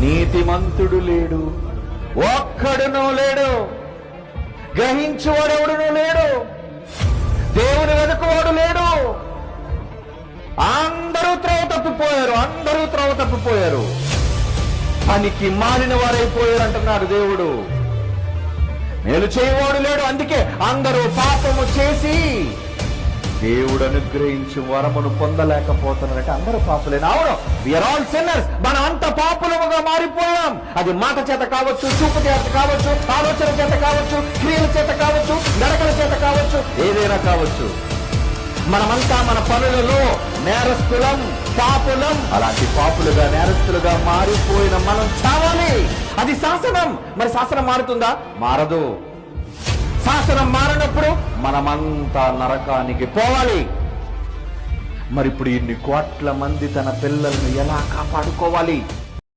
నీతిమంతుడు లేడు, ఒక్కడునూ లేడు. గ్రహించువాడెవడునూ లేడు, దేవుని వెనుకవాడు లేడు. అందరూ త్రోవ తప్పిపోయారు, పనికి మాలిన వారైపోయారు అంటున్నాడు దేవుడు. మేలు చేయవాడు లేడు, అందుకే అందరూ పాపము చేసి దేవుడు అనుగ్రహించి వరమును పొందలేకపోతున్నారంటే అందరూ పాపులేనా? అవును, వీఆర్ ఆల్ సిన్నర్స్. మనం అంత పాపులముగా మారిపోయాం. అది మాట చేత కావచ్చు, చూపు చేత కావచ్చు, ఆలోచన చేత కావచ్చు, క్రియల చేత కావచ్చు, నడకల చేత కావచ్చు, ఏదైనా కావచ్చు. మనమంతా మన పనులలో నేరస్తులం, పాపులం. అలాంటి పాపులుగా, నేరస్తులుగా మారిపోయిన మనం చావాలి. అది శాసనం. మరి శాసనం మారుతుందా? మారదు. శాసనం మారినప్పుడు మనమంతా నరకానికి పోవాలి. మరి ఇప్పుడు ఇన్ని కోట్ల మంది తన పిల్లల్ని ఎలా కాపాడుకోవాలి?